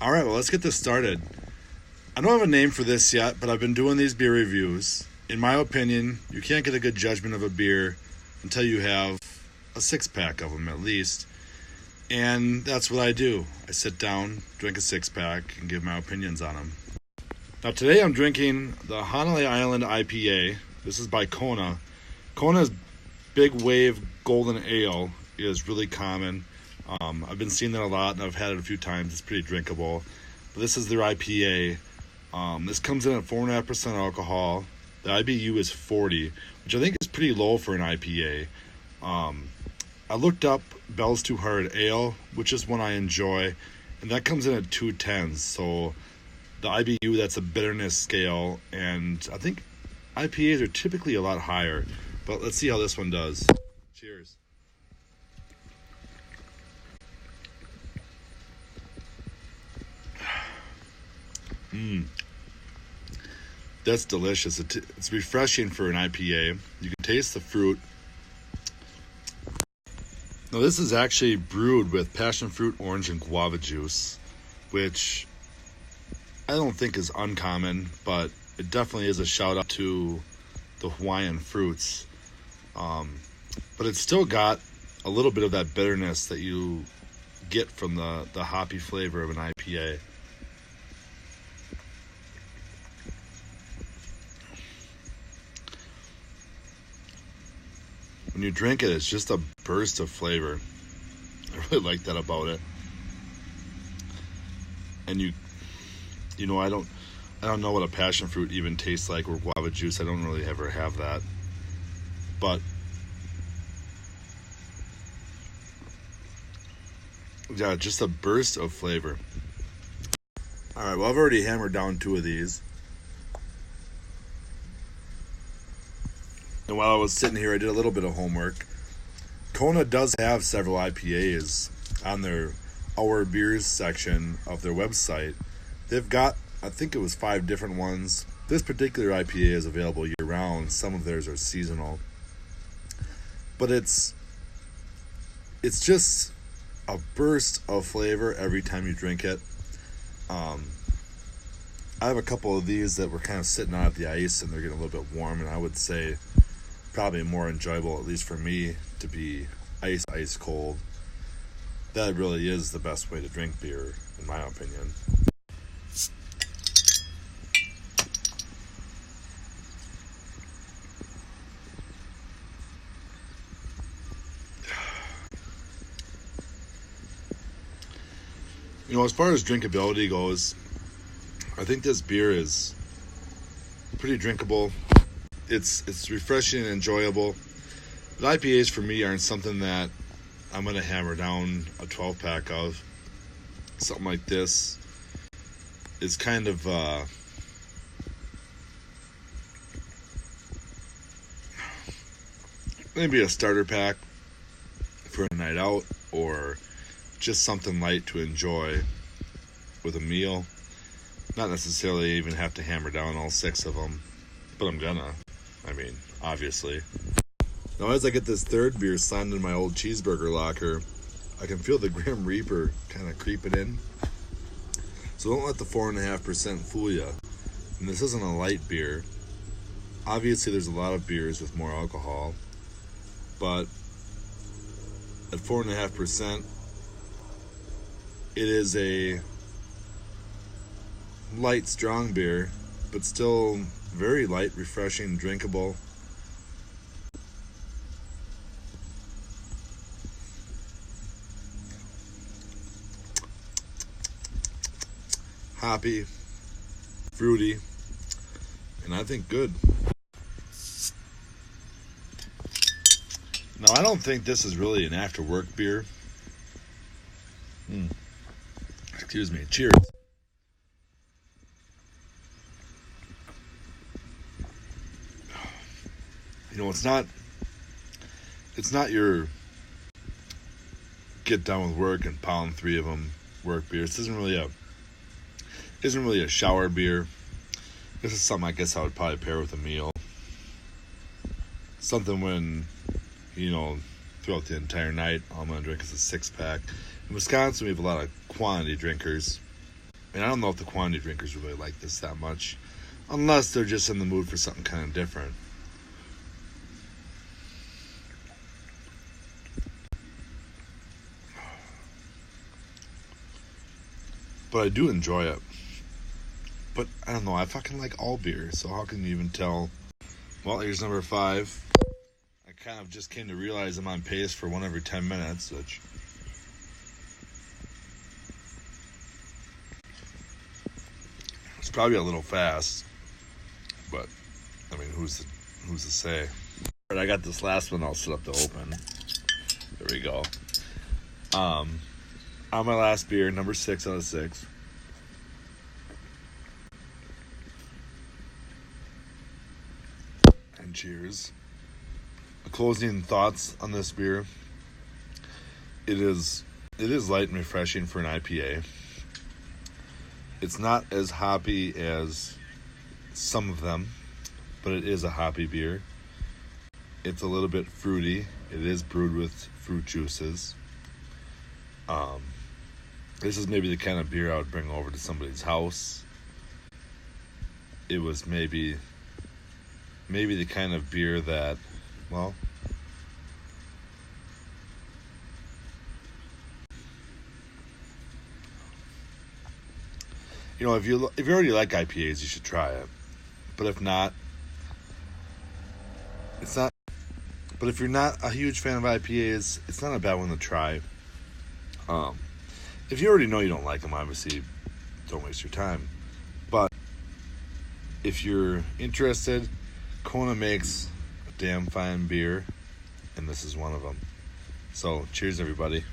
All right, well, let's get this started. I don't have a name for this yet, but I've been doing these beer reviews. In my opinion, you can't get a good judgment of a beer until you have a six-pack of them at least. And that's what I do. I sit down, drink a six-pack, and give my opinions on them. Now today I'm drinking the Hanalei Island IPA. This is by Kona. Kona's Big Wave Golden Ale is really common. I've been seeing that a lot, and I've had it a few times. It's pretty drinkable. But this is their IPA. This comes in at 4.5% alcohol. The IBU is 40, which I think is pretty low for an IPA. I looked up Bell's Too Hard Ale, which is one I enjoy, and that comes in at 210. So the IBU, that's a bitterness scale, and I think IPAs are typically a lot higher. But let's see how this one does. Cheers. That's delicious. It's refreshing for an IPA. You can taste the fruit. Now this is actually brewed with passion fruit, orange, and guava juice, which I don't think is uncommon, but it definitely is a shout out to the Hawaiian fruits. But it's still got a little bit of that bitterness that you get from the hoppy flavor of an IPA. When you drink it, it's just a burst of flavor. I really like that about it. And you know, I don't know what a passion fruit even tastes like, or guava juice. I don't really ever have that. But yeah, just a burst of flavor. All right, well, I've already hammered down 2 of these. And while I was sitting here, I did a little bit of homework. Kona does have several IPAs on their Our Beers section of their website. They've got, I think it was 5 different ones. This particular IPA is available year-round. Some of theirs are seasonal. But it's just a burst of flavor every time you drink it. I have a couple of these that were kind of sitting out of the ice, and they're getting a little bit warm, and I would say probably more enjoyable, at least for me, to be ice cold. That really is the best way to drink beer, in my opinion. You know, as far as drinkability goes, I think this beer is pretty drinkable. It's refreshing and enjoyable. But IPAs for me aren't something that I'm going to hammer down a 12-pack of. Something like this is kind of maybe a starter pack for a night out, or just something light to enjoy with a meal. Not necessarily even have to hammer down all 6 of them, but I'm gonna. I mean, obviously. Now as I get this third beer slammed in my old cheeseburger locker, I can feel the Grim Reaper kind of creeping in. So don't let the 4.5% fool you. And this isn't a light beer. Obviously there's a lot of beers with more alcohol, but at 4.5%, it is a light, strong beer, but still very light, refreshing, drinkable. Hoppy, fruity, and I think good. Now, I don't think this is really an after-work beer. Excuse me. Cheers. You know, it's not your get done with work and pound 3 of them work beer. This isn't really a shower beer. This is something I guess I would probably pair with a meal. Something when, you know, throughout the entire night, all I'm going to drink is a 6-pack. In Wisconsin, we have a lot of quantity drinkers. And I don't know if the quantity drinkers really like this that much, unless they're just in the mood for something kind of different. But I do enjoy it. But I don't know, I fucking like all beer, so how can you even tell? Well, here's number 5. I kind of just came to realize I'm on pace for one every 10 minutes, which... it's probably a little fast, but, I mean, who's to say? But I got this last one all set up to open. There we go. On my last beer, number 6 out of 6. And cheers. Closing thoughts on this beer. It is light and refreshing for an IPA. It's not as hoppy as some of them, but it is a hoppy beer. It's a little bit fruity. It is brewed with fruit juices. This is maybe the kind of beer I would bring over to somebody's house. It was maybe the kind of beer that, well, you know, if you already like IPAs, you should try it. But if not, it's not. But if you're not a huge fan of IPAs, it's not a bad one to try. If you already know you don't like them, obviously, don't waste your time. But if you're interested, Kona makes a damn fine beer, and this is one of them. So, cheers, everybody.